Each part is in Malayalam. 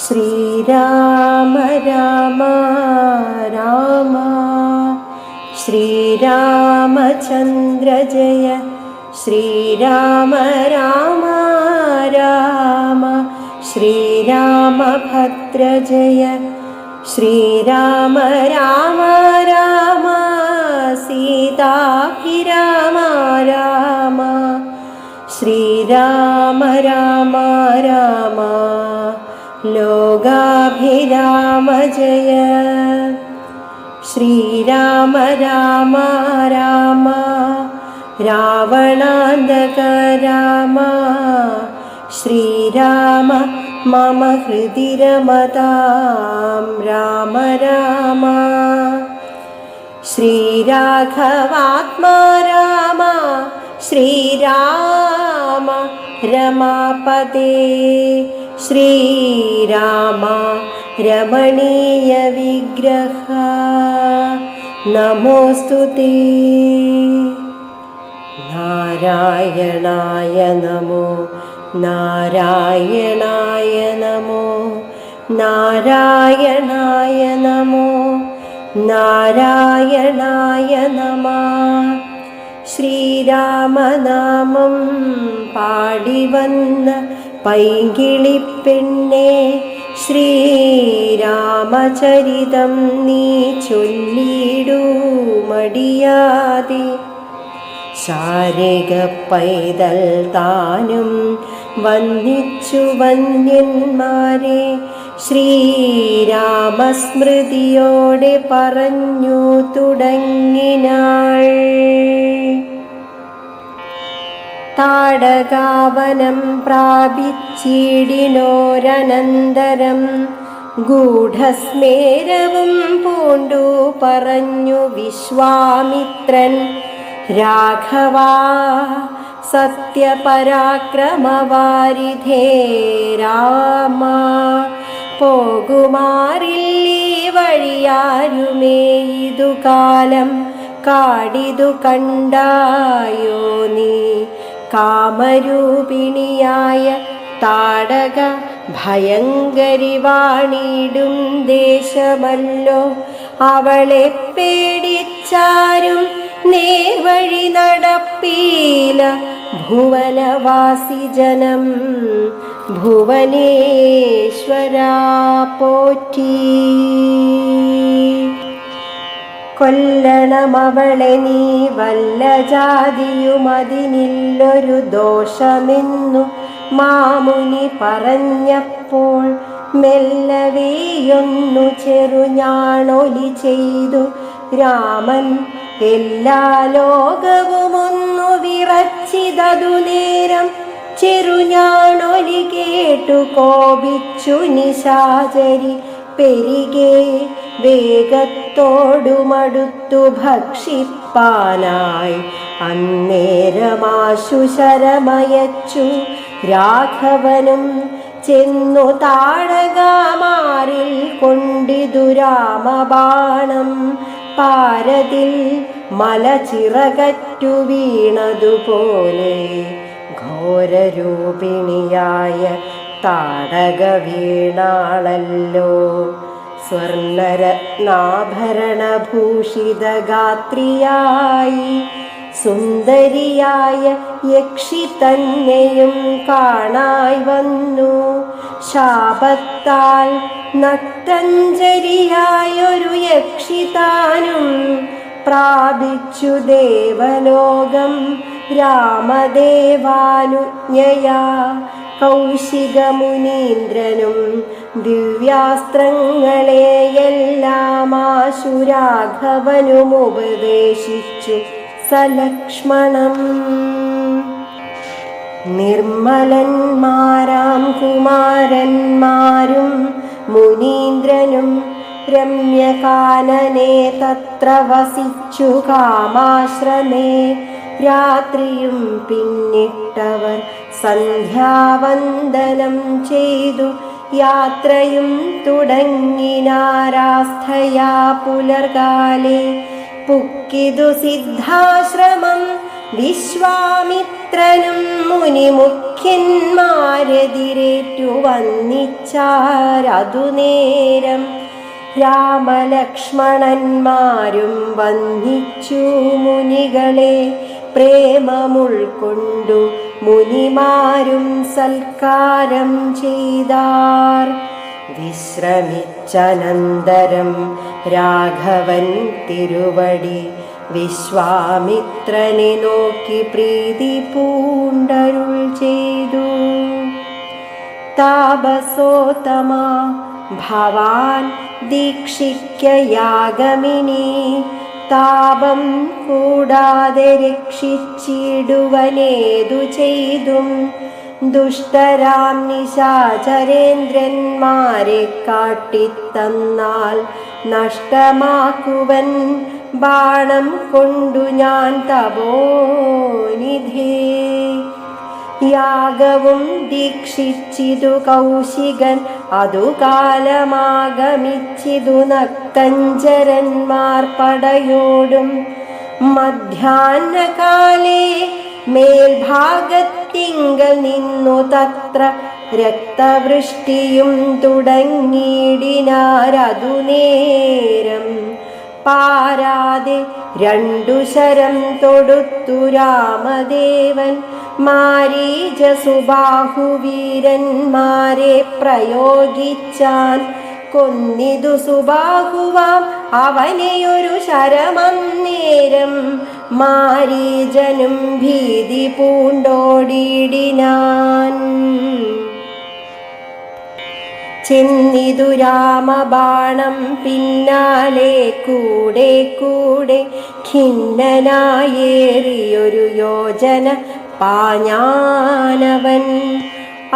ശ്രീരാമ രാമ രാമ ശ്രീരാമചന്ദ്ര ജയ ശ്രീരാമ രാമ രാമ ശ്രീരാമഭദ്ര ജയ ശ്രീരാമ രാമ രാമ സീതാഭിരാമ രാമ ശ്രീരാമ രാമ രാമ ലോകാഭിരാമ ജയ ശ്രീരാമ രാമ രാമ രാവണാന്തക രാമ ശ്രീരാമ മമ ഹൃദി രമതാം രാമ രാമ ശ്രീരാഘവാത്മാ രാമ ശ്രീരാമ രമാപദേ ശ്രീരാമ രമണീയ വിഗ്രഹ നമോസ്തുതേ നാരായണായ നമോ നാരായണായ നമോ നാരായണായ നമോ നാരായണായ നമഃ. ശ്രീരാമനാമം പാടിവന്ന പൈങ്കിളിപ്പെണ്ണേ ശ്രീരാമചരിതം നീ ചൊല്ലിടൂ മടിയാതെ. ശാരിക പൈതൽ താനും വന്ദിച്ചു വന്യന്മാരെ ശ്രീരാമസ്മൃതിയോടെ പറഞ്ഞു തുടങ്ങിനാൾ. താടകാവനം പ്രാപിച്ചിടിനോരനന്തരം ഗൂഢസ്മേരവും പൂണ്ടു പറഞ്ഞു വിശ്വാമിത്രൻ, രാഘവാ സത്യപരാക്രമവാരിധേ രാമ, പോകുമാറില്ലീ വഴിയാരുമേ ഇതു കാലം കാടിതു കണ്ടായോ നീ. കാമരൂപിണിയായ താടക ഭയങ്കരി വാണിടും ദേശമല്ലോ. അവളെ പേടിച്ചാരും നേർവഴി നടപ്പീല ഭുവനവാസി ജനം. ഭുവനേശ്വരാ പോറ്റി. കൊല്ലണമവളെ നീ വല്ല ജാതിയുമതിനില്ലൊരു ദോഷമെന്നു മാമുനി പറഞ്ഞപ്പോൾ മെല്ലവേയൊന്നു ചെറുഞാണൊലി ചെയ്തു രാമൻ. എല്ലാ ലോകവുമൊന്നു വിറച്ചിതതു നേരം ചെറുഞാണൊലി കേട്ടു കോപിച്ചു നിശാചരി. പെരികെ വേഗത്തോടുമടുത്തു ഭക്ഷിപ്പാനായി അന്നേരമാശു ശരമയച്ചു രാഘവനും. ചെന്നു താടകാമാറിൽ കൊണ്ടിതു രാമബാണം. പാരതിൽ മലചിറകറ്റു വീണതുപോലെ ഘോരരൂപിണിയായ താടക വീണാളല്ലോ. സ്വർണരത്നാഭരണഭൂഷിതഗാത്രിയായി സുന്ദരിയായ യക്ഷി തന്നെയും കാണായി വന്നു. ശാപത്താൽ നക്തഞ്ജരിയായൊരു യക്ഷി താനും പ്രാപിച്ചു ദേവലോകം രാമദേവാനുജ്ഞയാ. കൗശികമുനീന്ദ്രനും ദിവ്യാസ്ത്രങ്ങളെയെല്ലാം ആശുരാഘവനും ഉപദേശിച്ചു സലക്ഷ്മണം. നിർമ്മലന്മാരാം കുമാരന്മാരും മുനീന്ദ്രനും രമ്യകാനനെ തത്ര വസിച്ചു കാമാശ്രമേ. രാത്രിയും പിന്നിട്ടവർ സന്ധ്യാവന്ദനം ചെയ്തു യാത്രയും തുടങ്ങിനാരാസ്ഥയാ. പുലർകാലേ പുക്കിതു സിദ്ധാശ്രമം വിശ്വാമിത്ര ദശരഥപുത്രനും മുനിമുഖ്യന്മാരെതിരേറ്റു വന്നിച്ചാരതു നേരം രാമലക്ഷ്മണന്മാരും വന്ദിച്ചു മുനികളെ പ്രേമമുൾക്കൊണ്ടു മുനിമാരും സൽക്കാരം ചെയ്താർ. വിശ്രമിച്ചനന്തരം രാഘവൻ തിരുവടി വിശ്വാമിത്രനെ നോക്കി പ്രീതി പൂണ്ടരുൾ ചെയ്തു. താപസോത്തമാ ഭവാൻ ദീക്ഷിക്കയാഗമിനി താപം കൂടാതെ രക്ഷിച്ചിടുവനേതു ചെയ്തും ദുഷ്ടരാം നിശാചരേന്ദ്രന്മാരെ കാട്ടിത്തന്നാൽ നഷ്ടമാക്കുവൻ ബാണം കൊണ്ടു ഞാൻ തപോനിധേ. യാഗവും ദീക്ഷിച്ചിതു കൗശികൻ അതു കാലമാഗമിച്ചിതു നക്തഞ്ചരന്മാർ പടയോടും. മധ്യാഹ്നകാലേ മേൽഭാഗത്തിങ്കൽ നിന്നു തത്ര രക്തവൃഷ്ടിയും തുടങ്ങിയിടിനാരതു നേരം. പാരാതെ 2 ശരം തൊടുത്തു രാമദേവൻ മാരീചസുബാഹുവീരന്മാരെ പ്രയോഗിച്ചാൻ. കൊന്നിതു സുബാഹുവാം അവനെയൊരു ശരമന്നേരം മാരീചനും ഭീതി പൂണ്ടോടിയിടിനാൻ. ചെന്നിതു രാമബാണം പിന്നാലെ കൂടെ കൂടെ ഖിന്നനായേറിയൊരു യോജന പാഞ്ഞാനവൻ.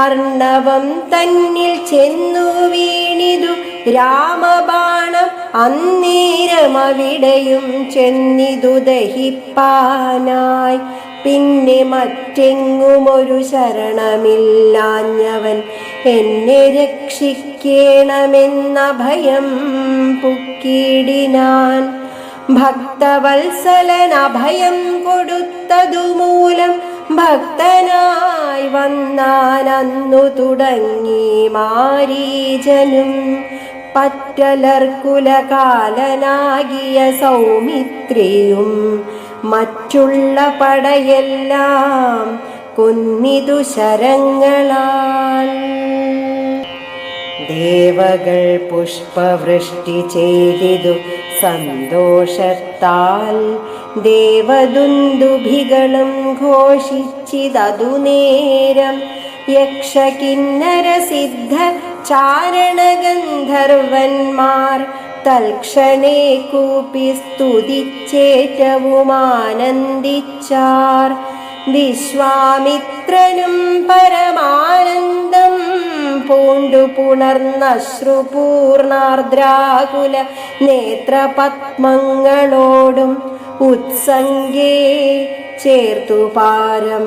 അർണവം തന്നിൽ ചെന്നു വീണിതു രാമബാണം അന്നേരമവിടെയും ചെന്നിതു ദഹിപ്പാനായി. പിന്നെ മറ്റെങ്ങുമൊരു ശരണമില്ലാഞ്ഞവൻ എന്നെ രക്ഷിക്കേണമെന്ന ഭയം പുക്കിടിനാൻ. ഭക്തവത്സലൻ അഭയം കൊടുത്തതുമൂലം ഭക്തനായി വന്നാനന്നു തുടങ്ങി മാരീചനും. പറ്റലർക്കുലകാലനാകിയ സൗമിത്രിയും മറ്റുള്ള പടയെല്ലാം കൊന്നിതു ശരങ്ങളാൽ. ദേവകൾ പുഷ്പവൃഷ്ടി ചെയ്തിതു സന്തോഷത്താൽ. ദേവദുന്ദുഭികളും ഘോഷിച്ചിതതു നേരം. യക്ഷകിന്നര സിദ്ധ ചാരണഗന്ധർവന്മാർ തൽക്ഷണേ കൂപ്പി സ്തുതിച്ചേറ്റവും ആനന്ദിച്ചാർ. വിശ്വാമിത്രനും പരമാനന്ദം പൂണ്ടു പുണർന്നശ്രുപൂർണാർദ്രാകുല നേത്രപത്മങ്ങളോടും ഉത്സംഗേ ചേർത്തു പാരം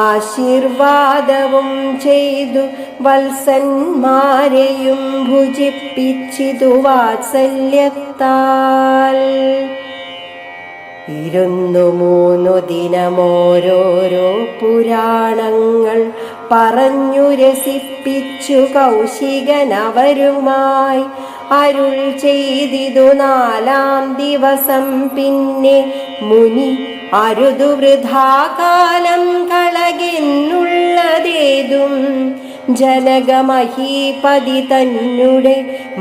ആശീർവാദവും ചെയ്തു വത്സന്മാരെയും ഭുജിപ്പിച്ചിതു വാത്സല്യത്താൽ. 2-3 ദിനമോരോരോ പുരാണങ്ങൾ പറഞ്ഞു രസിപ്പിച്ചു കൗശികനവരുമായി. അരുൾ ചെയ്തിതു 4-ാം ദിവസം പിന്നെ മുനി അരുതു വൃഥാകാലം കളകെന്നുള്ളതേതും. ജനകമഹീപതി തന്നെ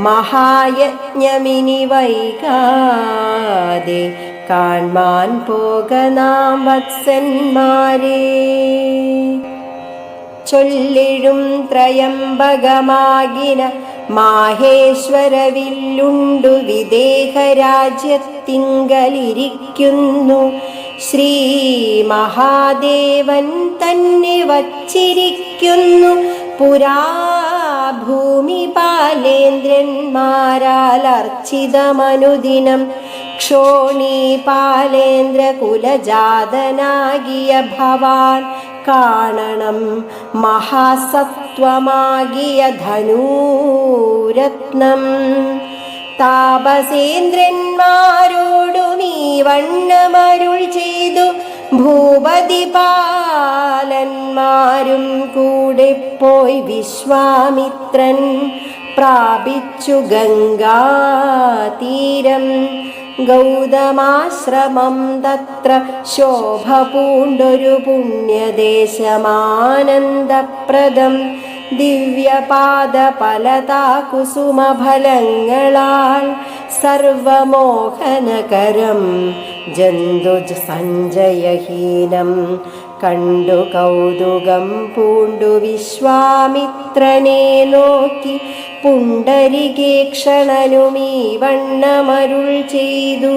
മഹായജ്ഞമിനി വൈകാതെ കാൺമാൻ പോക നാം വത്സന്മാരെ. ചൊല്ലിഴും ത്രയംബകമാകിന മാഹേശ്വരവില്ലുണ്ടു വിദേഹരാജ്യത്തിങ്കലിരിക്കുന്നു. ശ്രീ മഹാദേവൻ തന്നെ വച്ചിരിക്കുന്നു. പുരാ ഭൂമിപാലേന്ദ്രന്മാരാൽ അർച്ചിതമനുദിനം. ക്ഷോണീപാലേന്ദ്ര കുലജാതനാകിയ ഭവാൻ കാണണം മഹാസത്വമാകിയ ധനൂരത്നം. താപസേന്ദ്രന്മാരോടും ഈ വണ്ണമരുൾ ചെയ്തു ഭൂപതിപാലന്മാരും കൂടെ പോയി വിശ്വാമിത്രൻ പ്രാപിച്ചു ഗംഗാതീരം. ഗൗതമാശ്രമം തത്ര ശോഭ പൂണ്ടൊരു പുണ്യദേശമാനന്ദപ്രദം. ദിവ്യപാദഫലതാകുസുമഫലങ്ങളാൽ സർവമോഹനകരം ജന്തുജ സഞ്ജയഹീനം. കണ്ടു കൗതുകം പൂണ്ടു വിശ്വാമിത്രനെ നോക്കി പുണ്ടരീകേക്ഷണനുമീ വണ്ണമരുൾ ചെയ്തു.